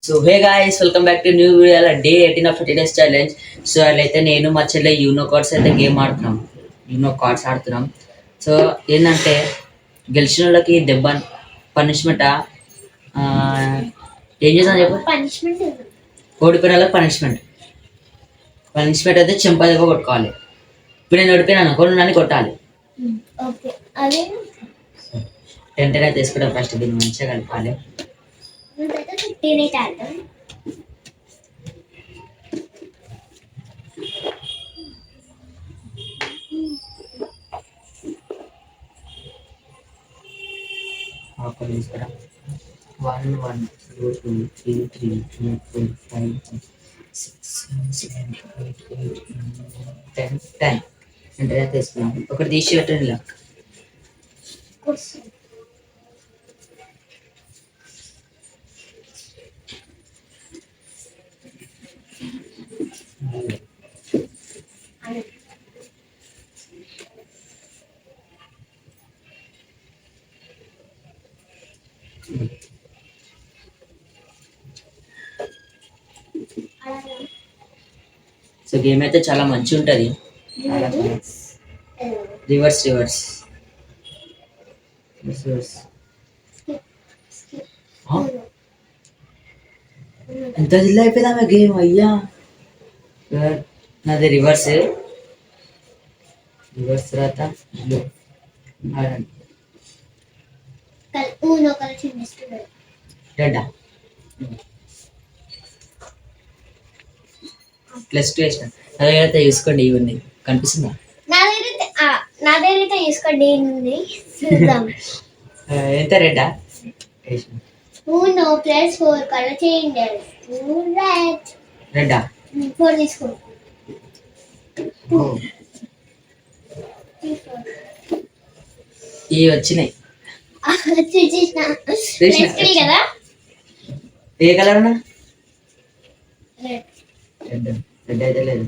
So hey guys, welcome back to new video. Day 18 of 30 days challenge. So అట్లయితే నేను మా చెల్లె Uno cards అయితే గేమ్ ఆడుతున్నాం. యూనో కార్డ్స్ ఆడుతున్నాం. సో ఏంటంటే గెలిచిన వాళ్ళకి దెబ్బ పనిష్మెంట్. ఏం చేద్దాం చెప్పు. పనిష్మెంట్ ఓడిపోయిన వాళ్ళకి పనిష్మెంట్ అయితే చెంప దెబ్బ కొట్టుకోవాలి. ఇప్పుడు నేను ఓడిపోయినాను, కొన్నాను కొట్టాలి. ఓకే అదే 10 అయితే తీసుకుంటాం. ఫస్ట్ దీన్ని మంచిగా కలపాలి. నువ్వైతే 15 అయితే ఆడతాం. ఆకులు తీసుకురా. 1 1 2 2 3 3 4 5 6 7 8 8 9 10 10 తీసుకున్నాం. ఒకటి తీసి పెట్టండి ఇలా. సో గేమ్ అయితే చాలా మంచి ఉంటుంది. Reverse reverse reverse. ఎంత జిల్లా అయిపోయిందా గేమ్ అయ్యా. నాది రివర్స్ తర్వాత రెడ్డా ప్లస్ 2 వేసిన. అదే చూసుకోండి, ఇవన్నీ కనిపిస్తుందా? నా దగ్గర తీసుకోండి. చూద్దాం. ఎంత రెడ్డా వేసిన? 2 + 4 కలర్ చేయండి. రెడ్డా 4 తీసుకో. ఇవి వచ్చినాయి కదా. ఏ కలర్ అన్నా? రెడ్. రెడ్ రెడ్ అయితే లేదు.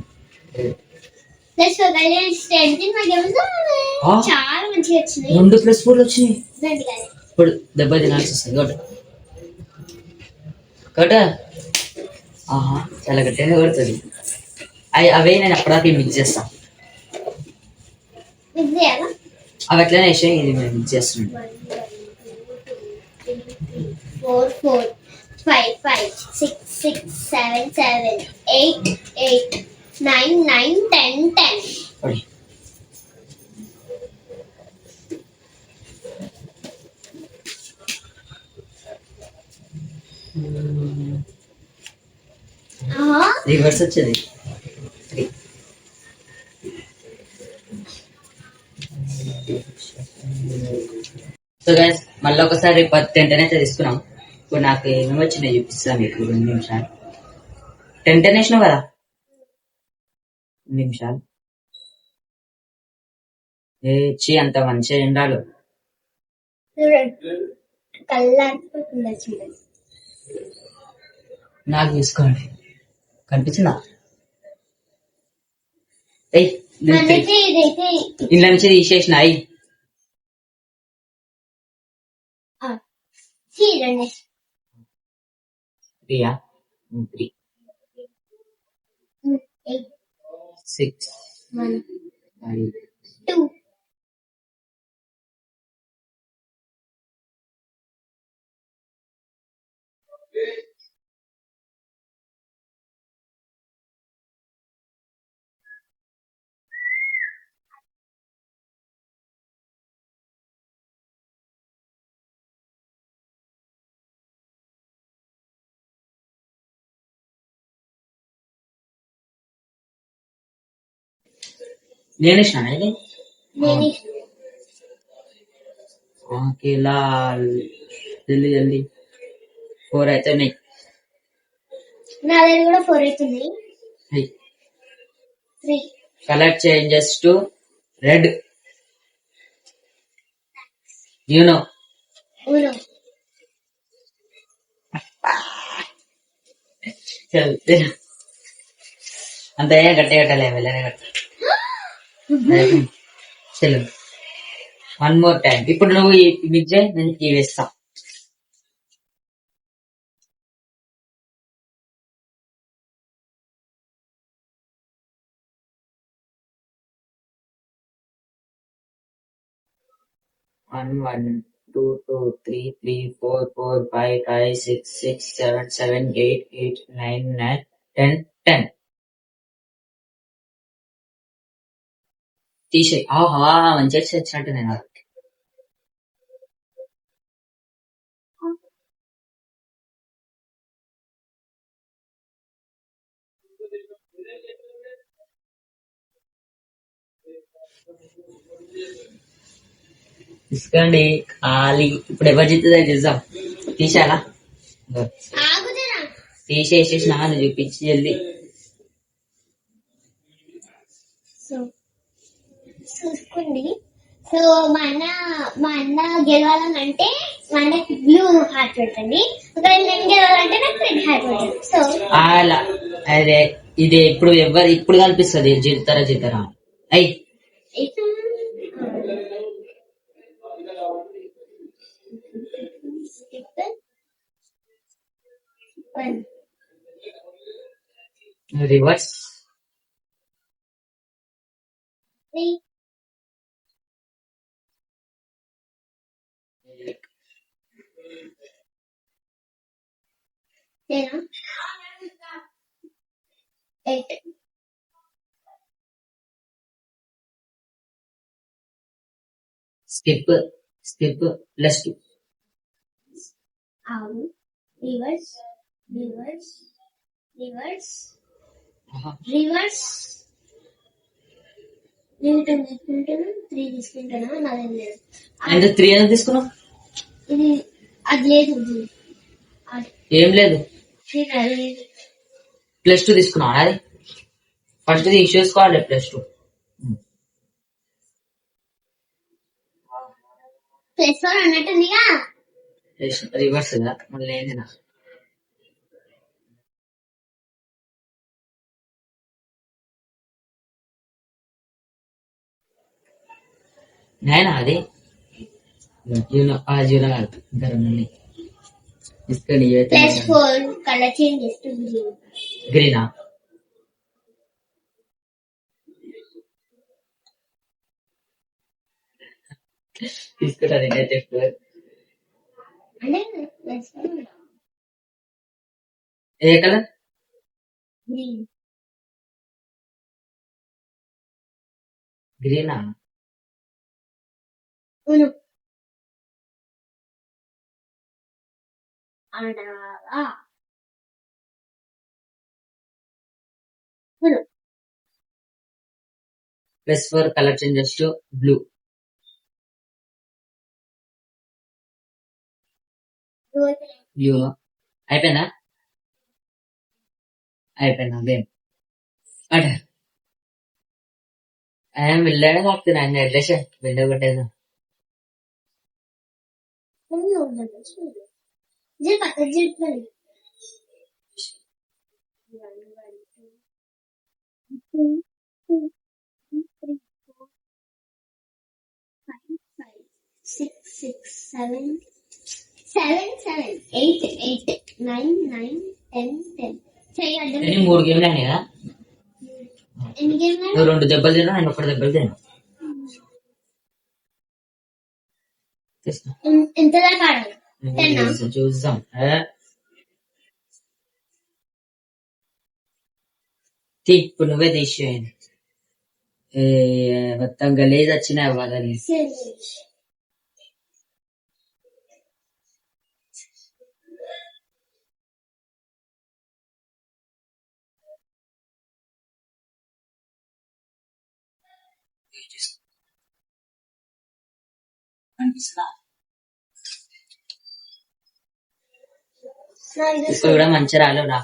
చాలా మంచిగా వచ్చినాయి. 2 + 4 వచ్చినాయి. ఇప్పుడు దెబ్బ తినాల్సి వస్తుంది. కొట్ట ఆహా, చాలా గట్టిగా కొడుతుంది. అవే నేను అప్పటిదాకా మిక్స్ చేస్తాను. అవి ఎట్లనే వేసే, ఇది మేము మిక్స్ చేస్తున్నాం. 4 4 5 5 6 6 7 7 8 8 9 9 10 10. రివర్స్ వచ్చేది 3. సో గైస్, మళ్ళీ ఒకసారి 10 అయితే తీసుకున్నాం. ఇప్పుడు నాకు ఏమేమి వచ్చినాయి చూపిస్తాను మీకు. 2 నిమిషాలు. 10 వేసినావు కదా, 2 నిమిషాలు. అంత మంచిగా ఉండాలి. నాకు తీసుకోండి, కనిపించిందా? ఇంట్లో నుంచి తీసేసిన. ప్రియా 3 6 5 2 నేను ఇచ్చిన ఇది. లాల్ జల్దీ జల్దీ 4 అయితే ఉన్నాయి. నా దగ్గర కూడా 4 అవుతుంది. 3 colour changes to red. You know అంత గట్టి కట్టాలి. వెళ్ళనే కట్ట. చలో 1 more టైం. ఇప్పుడు నువ్వు మిక్స్ చేయి, నేను ఇవి వేస్తా. 1 2 2 3 3 4 4 5 5 6 6 7 7 8 8 9 9 10 10 తీసేయి. ఆహా మంచిగా వచ్చినట్టు నేను తీసుకోండి ఖాళీ. ఇప్పుడు ఎవరు చెప్తుందో చూద్దాం. తీసానా ఆగుదరా తీసేసేసి నాన్న చూపించి జల్దీ. సో చూసుకోండి. సో మా అన్న గెలవాలనంటే మనకి బ్లూ హార్ట్ పెట్టండి, ఒకవేళ నేను గెలవాలంటే నాకు రెడ్ హార్ట్ పెట్టండి. సో అలా అదే ఇది ఇప్పుడు కనిపిస్తుంది జిడతారా అయ్యి రివర్స్ ఎయిట్ స్కిప్ +2 అవును. రివర్స్ రివర్స్ రివర్స్ రివర్స్ నేను 2 తీసుకుంటాను, 3 తీసుకుంటాను, నాదేం లేదు. అంటే 3 ఎందుకు తీసుకున్నావు? ఇది అది లేదు, ఏం లేదు, అది +2 తీసుకున్నావు. అది ఫస్ట్ తీసేసుకోవాలి +2. +4 అన్నట్టుందిగా. రివర్స్ మళ్ళీ ఏంటినా నేనా అది యూనో కాదు ధరమని తీసుకొని +4 కలర్ చేంజ్ చేస్తూ గ్రీనా తీసుకుంటాను నేనైతే అంటే +4 ఏ కలర్? గ్రీన్. గ్రీనా అవును. అనగా +4 colour changes to blue. You know అయిపోయిందా? అదే అట ఆయన వెళ్ళాడే కాపుతున్నా ఆయన వెళ్ళేసా వెళ్ళే కొట్టేదా పక్కన చెప్పండి. 1 2 3 4 5 5 6 6 7 7 7 8 8 9 9 10 10 చేయండి. 3 గేమ్లు అయినాయి కదా. ఎన్ని గేమ్లు? నువ్వు 2 దెబ్బలు తిన్నా, నేను 1 దెబ్బలు తిన్నా. ఎంత దాకా ఆడాలి? 10 చూద్దాం. ఇప్పుడు నువ్వే తీసేయండి. మొత్తం గలీజ్ వచ్చినాయి వాళ్ళని. ఇప్పుడు కూడా మంచి రాలేవు రా.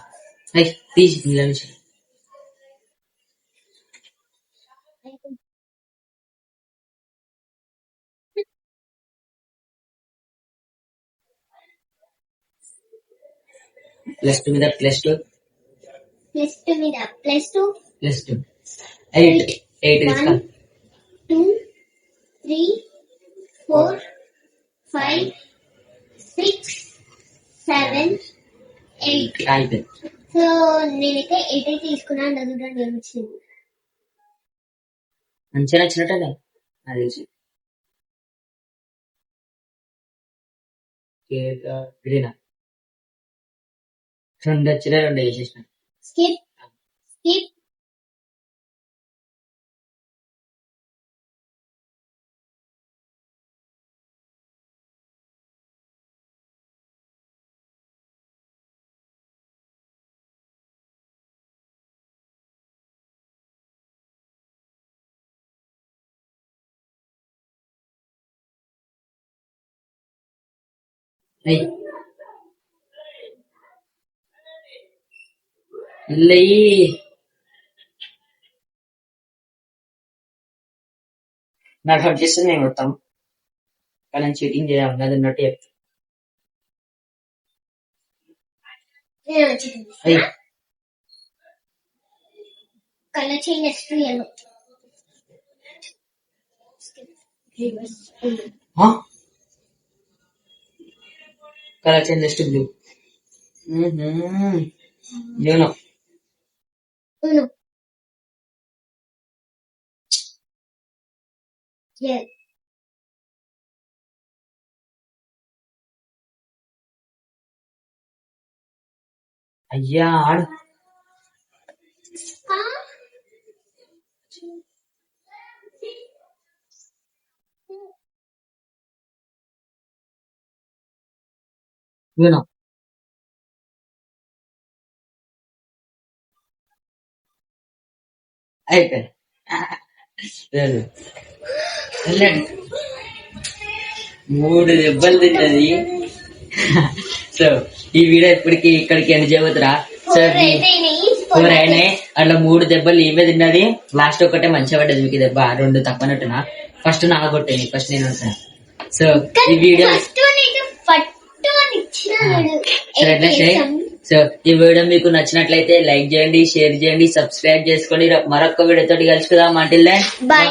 తీసి పిల్లల నుంచి +2 మీద +2 మీద +2 8 తీసుకో. 1 2 3 4 5 6 7 8 అయిపోయింది. సో నేనైతే 8 తీసుకున్నాను. అది కూడా నేను వచ్చింది. మంచిగా నచ్చినట్టే అది గ్రీనా 2 వచ్చినాయి 2 వేసేసిన స్కిప్ స్కిప్ అయ్యి ఇల్లయి నాకు హెల్ప్ చేస్తుంది నేను మొత్తం కానీ చీటింగ్ చేయాలి అది అన్నట్టు చెప్తా నేను వచ్చింది అయ్యి colour change next yellow colour change next blue you know uno yeah అయ్యా ఆడు యూనో అయిపోయింది వెళ్ళండి 3 దెబ్బలు తిన్నది సో ఈ వీడియో ఇప్పటికి ఇక్కడికి ఎండ్ చేయబోతురా సో 4 అయినాయి అట్లా 3 దెబ్బలు ఈమె తిన్నది లాస్ట్ ఒకటే మంచిగా పడ్డది మీకు దెబ్బ 2 తక్కువనట్టునా ఫస్ట్ నా కొట్టేది ఫస్ట్ నేను ఉంటాను సో ఈ వీడియో సో ఈ వీడియో మీకు నచ్చినట్లయితే లైక్ చేయండి షేర్ చేయండి సబ్స్క్రైబ్ చేసుకోండి మరొక వీడియో తోటి కలుసుకుందాం అంటిల్ దెన్ బై.